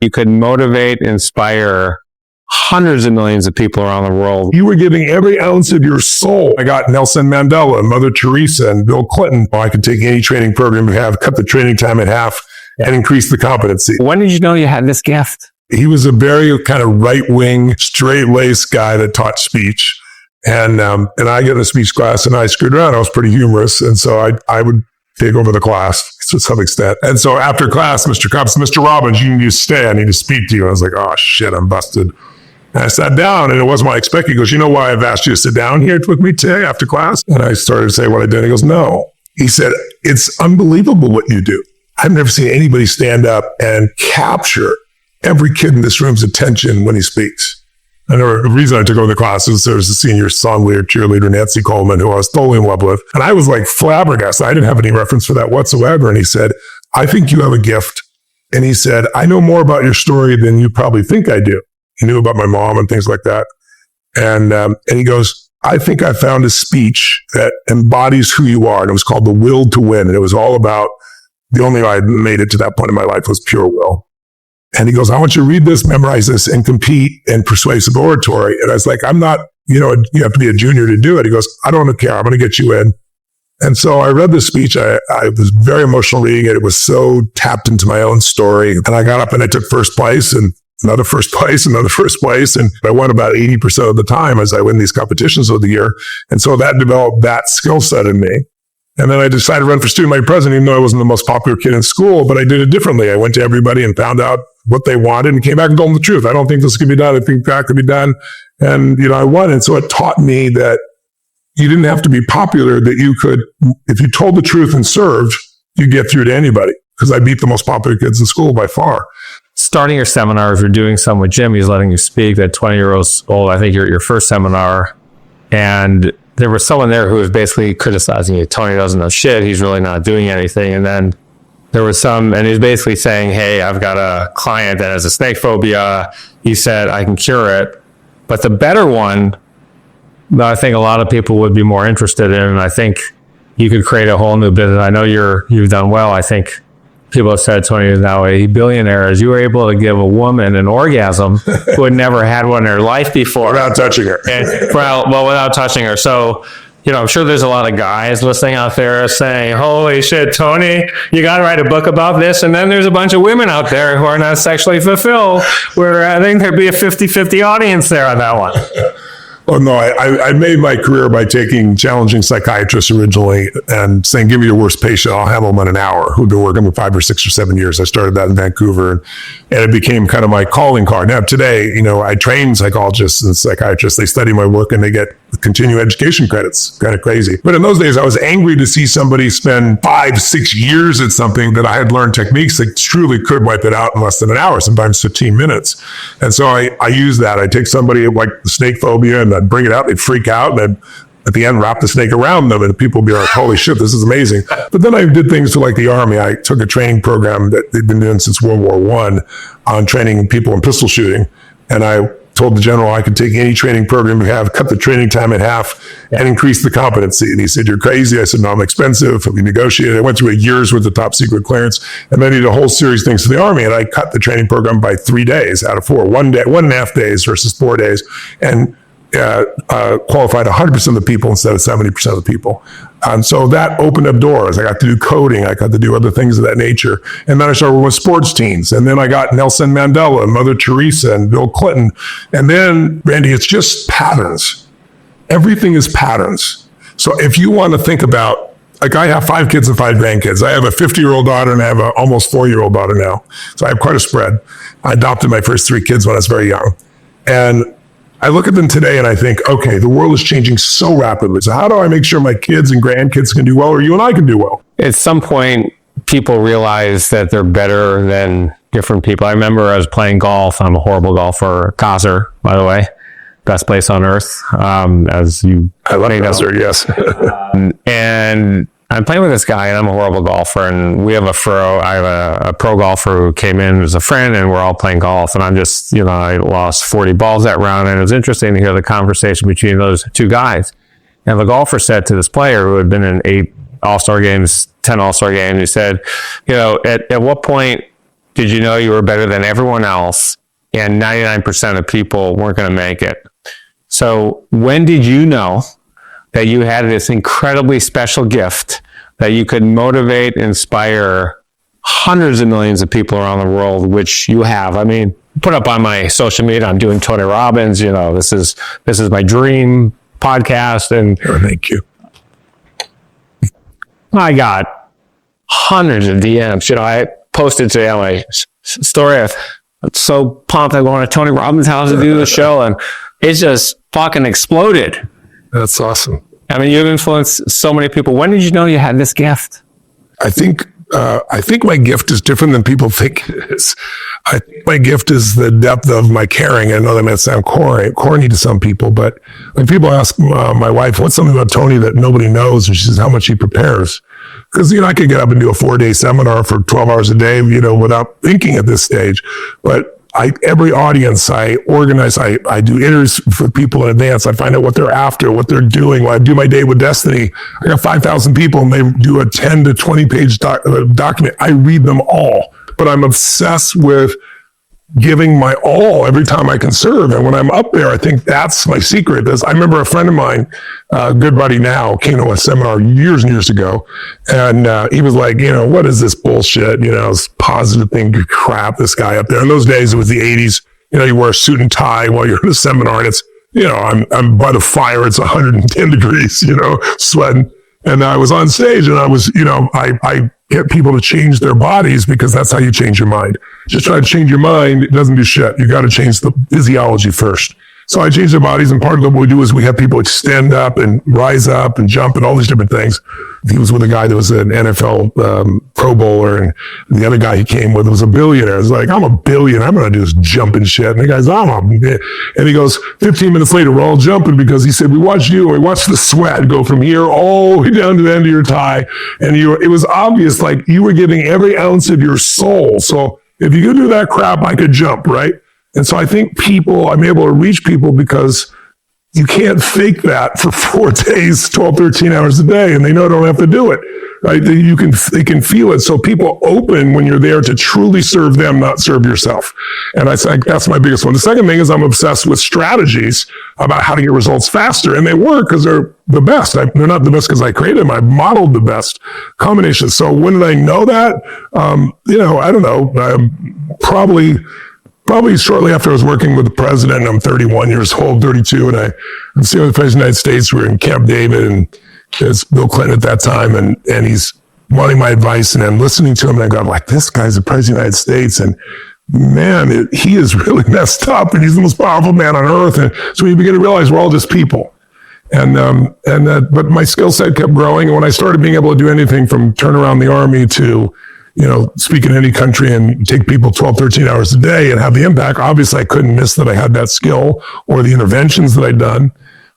You could motivate, inspire hundreds of millions of people around the world. You were giving every ounce of your soul. I got Nelson Mandela, Mother Teresa, and Bill Clinton. I could take any training program we have, cut the training time in half, and increase the competency. When did you know you had this gift? He was a very kind of right-wing, straight-laced guy that taught speech. And I get in a speech class and I screwed around. I was pretty humorous. And so I would take over the class to some extent. And so after class, Mr. Cops, Mr. Robbins, you need to stay. I need to speak to you. I was like, oh shit, I'm busted. And I sat down and it wasn't what I expected. He goes, you know why I've asked you to sit down here with me today after class? And I started to say what I did. He goes, no. He said, it's unbelievable what you do. I've never seen anybody stand up and capture every kid in this room's attention when he speaks. And the reason I took over the class is there was a senior song leader, cheerleader, Nancy Coleman, who I was totally in love with. And I was like flabbergasted. I didn't have any reference for that whatsoever. And he said, I think you have a gift. And he said, I know more about your story than you probably think I do. He knew about my mom and things like that. And he goes, I think I found a speech that embodies who you are. And it was called The Will to Win. And it was all about the only way I made it to that point in my life was pure will. And he goes, I want you to read this, memorize this, and compete in persuasive oratory. And I was like, I'm not, you have to be a junior to do it. He goes, I don't care. I'm going to get you in. And so I read this speech. I was very emotional reading it. It was so tapped into my own story. And I got up and I took first place and another first place, another first place. And I won about 80% of the time as I win these competitions over the year. And so that developed that skill set in me. And then I decided to run for student body president, even though I wasn't the most popular kid in school, but I did it differently. I went to everybody and found out what they wanted and came back and told them the truth. I don't think this can be done. I think that could be done. And, I won. And so it taught me that you didn't have to be popular, that you could, if you told the truth and served, you get through to anybody. Because I beat the most popular kids in school by far. Starting your seminar, if you're doing some with Jim, he's letting you speak at 20 years old. I think your first seminar. And there was someone there who was basically criticizing you. Tony doesn't know shit. He's really not doing anything. And then there was and he's basically saying, hey, I've got a client that has a snake phobia. He said, I can cure it. But the better one that I think a lot of people would be more interested in, and I think you could create a whole new business. I know you've done well. I think people have said Tony is now a billionaire, as you were able to give a woman an orgasm who had never had one in her life before. Without touching her. Without touching her. So, I'm sure there's a lot of guys listening out there saying, holy shit, Tony, you got to write a book about this. And then there's a bunch of women out there who are not sexually fulfilled, where I think there'd be a 50-50 audience there on that one. Oh, no, I made my career by taking challenging psychiatrists originally and saying, give me your worst patient, I'll handle them in an hour, who've been working for 5 or 6 or 7 years. I started that in Vancouver, and it became kind of my calling card. Now, today, I train psychologists and psychiatrists. They study my work and they get continuing education credits. Kind of crazy. But in those days, I was angry to see somebody spend 5-6 years at something that I had learned techniques that truly could wipe it out in less than an hour, sometimes 15 minutes. And so I use that. I take somebody like the snake phobia and I'd bring it out, they'd freak out, and I'd, at the end, wrap the snake around them, and people would be like, holy shit, this is amazing. But then I did things for like the Army. I took a training program that they've been doing since World War I on training people in pistol shooting. And I told the general I could take any training program we have, cut the training time in half, and increase the competency. And he said, you're crazy. I said, no, I'm expensive. We negotiated. I went through a year's worth of top secret clearance, and then I did a whole series of things for the Army. And I cut the training program by 3 days out of 4, 1.5 days versus 4 days. And qualified 100% of the people instead of 70% of the people. And so that opened up doors. I got to do coding. I got to do other things of that nature. And then I started with sports teams. And then I got Nelson Mandela, Mother Teresa, and Bill Clinton. And then, Randy, it's just patterns. Everything is patterns. So if you want to think about, like, I have 5 kids and 5 grandkids. I have a 50-year-old daughter and I have an almost 4-year-old daughter now. So I have quite a spread. I adopted my first 3 kids when I was very young. And I look at them today and I think, okay, the world is changing so rapidly. So how do I make sure my kids and grandkids can do well, or you and I can do well? At some point, people realize that they're better than different people. I remember I was playing golf. I'm a horrible golfer. Kaiser, by the way, best place on earth. As you, I love Kaiser, yes. And I'm playing with this guy, and I'm a horrible golfer, and I have a pro golfer who came in as a friend, and we're all playing golf, and I'm just, I lost 40 balls that round, and it was interesting to hear the conversation between those 2 guys. And the golfer said to this player who had been in 8 All-Star games, 10 All-Star games, he said, at what point did you know you were better than everyone else and 99% of people weren't going to make it? So when did you know that you had this incredibly special gift that you could motivate, inspire hundreds of millions of people around the world, which you have? I mean, put up on my social media, I'm doing Tony Robbins, this is my dream podcast. And thank you. I got hundreds of DMs. I posted today on my story. I'm so pumped I'm going to Tony Robbins' house to do the show, and it just fucking exploded. That's awesome. I mean, you've influenced so many people. When did you know you had this gift? I think my gift is different than people think it is. I think my gift is the depth of my caring. I know that might sound corny to some people, but when people ask my wife, what's something about Tony that nobody knows? And she says, how much he prepares. Because, I could get up and do a 4-day seminar for 12 hours a day, without thinking at this stage. But every audience I organize, I do interviews for people in advance. I find out what they're after, what they're doing. When I do my Day with Destiny, I got 5,000 people and they do a 10 to 20 page document. I read them all, but I'm obsessed with giving my all every time I can serve. And when I'm up there, I think that's my secret. I remember a friend of mine, a good buddy now, came to a seminar years and years ago. And he was like, what is this bullshit? This positive thing, crap, this guy up there. In those days, it was the 80s. You wear a suit and tie while you're at a seminar, and it's, I'm by the fire. It's 110 degrees, sweating. And I was on stage and I was, I get people to change their bodies because that's how you change your mind. Just try to change your mind. It doesn't do shit. You got to change the physiology first. So I change their bodies. And part of what we do is we have people extend up and rise up and jump and all these different things. He was with a guy that was an NFL Pro Bowler. And the other guy he came with was a billionaire. It's like, I'm a billionaire. I'm going to do this jumping shit. And the guy's, and he goes, 15 minutes later, we're all jumping because he said, we watched you and we watched the sweat go from here all the way down to the end of your tie. And it was obvious, like you were giving every ounce of your soul. So if you could do that crap, I could jump, right? And so I think I'm able to reach people because you can't fake that for 4 days, 12, 13 hours a day, and they know they don't have to do it, right? They can feel it. So people open when you're there to truly serve them, not serve yourself. And I think that's my biggest one. The second thing is I'm obsessed with strategies about how to get results faster, and they work because they're the best. They're not the best because I created them. I modeled the best combinations. So when did I know that? I don't know. Probably shortly after I was working with the president. I'm 31 years old, 32, and I'm seeing the president of the United States. We're in Camp David, and it's Bill Clinton at that time, and he's wanting my advice, and I'm listening to him, and I go, like, this guy's the president of the United States, and man, he is really messed up, and he's the most powerful man on earth. And so we begin to realize we're all just people. But my skill set kept growing, and when I started being able to do anything from turn around the army to speak in any country and take people 12, 13 hours a day and have the impact. Obviously, I couldn't miss that I had that skill or the interventions that I'd done.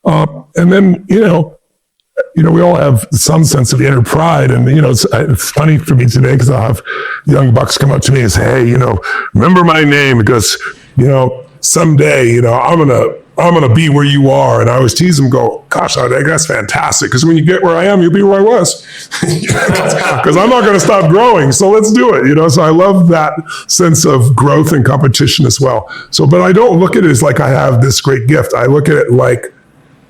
And then, we all have some sense of inner pride. And, it's funny for me today because I'll have young bucks come up to me and say, hey, remember my name because, someday, I'm going to be where you are. And I always tease them, go, gosh, that's fantastic. Because when you get where I am, you'll be where I was. Because I'm not going to stop growing. So let's do it. So I love that sense of growth and competition as well. But I don't look at it as like I have this great gift. I look at it like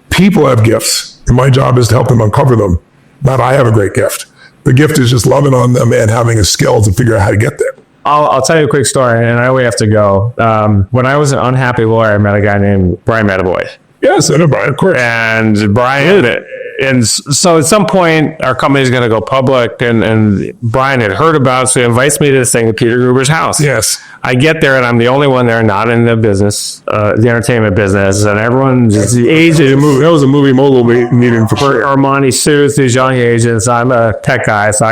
people have gifts. And my job is to help them uncover them. Not I have a great gift. The gift is just loving on them and having a skill to figure out how to get there. I'll tell you a quick story, and I know we have to go. When I was an unhappy lawyer, I met a guy named Brian Metaboy. Yes, I know Brian, of course. And Brian, and so at some point, our company is going to go public, and Brian had heard about it, so he invites me to this thing at Peter Gruber's house. Yes. I get there, and I'm the only one there not in the business, the entertainment business, and everyone just the agent. That was a movie mogul meeting for sure. Armani suits, these young agents. I'm a tech guy, so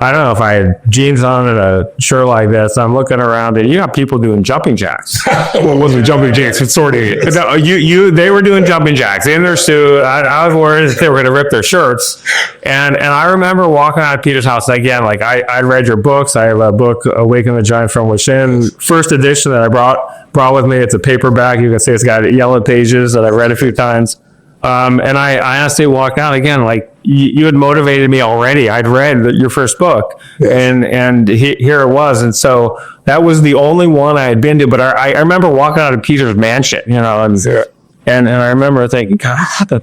I don't know if I had jeans on and a shirt like this. I'm looking around, and you got people doing jumping jacks. Well, it wasn't jumping jacks. It's sort of. No, they were doing jumping jacks in their suit. I was worried they were going to rip their shirts. And I remember walking out of Peter's house again. Like I read your books. I have a book, Awaken the Giant from Within, first edition that I brought with me. It's a paperback. You can see it's got yellow pages that I've read a few times. And I honestly walked out again, like you had motivated me already. I'd read your first book, and here it was. And so that was the only one I had been to. But I remember walking out of Peter's mansion, and I remember thinking, God, I had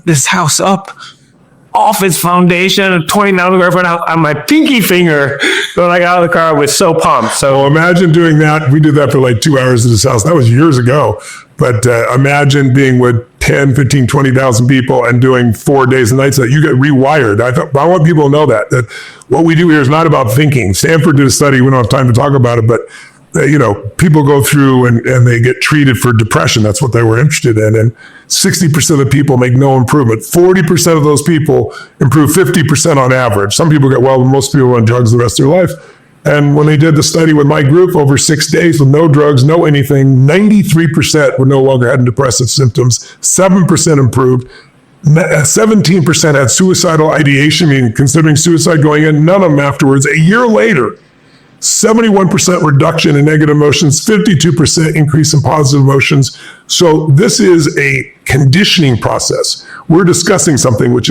this house up off its foundation, a 29 square foot house on my pinky finger. When I got out of the car, I was so pumped. So imagine doing that. We did that for like 2 hours at his house. That was years ago. But imagine being with 10, 15, 20,000 people and doing 4 days and nights that you get rewired. I want people to know that what we do here is not about thinking. Stanford did a study. We don't have time to talk about it, but people go through and they get treated for depression. That's what they were interested in. And 60% of the people make no improvement. 40% of those people improve 50% on average. Some people get well, but most people are on drugs the rest of their life. And when they did the study with my group over 6 days with no drugs, no anything, 93% were no longer having depressive symptoms, 7% improved, 17% had suicidal ideation, meaning considering suicide going in, none of them afterwards. A year later, 71% reduction in negative emotions, 52% increase in positive emotions. So this is a conditioning process. We're discussing something which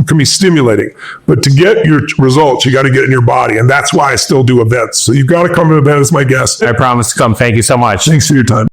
can be stimulating, but to get your results, you got to get in your body. And that's why I still do events. So you've got to come to an event as my guest. I promise to come. Thank you so much. Thanks for your time.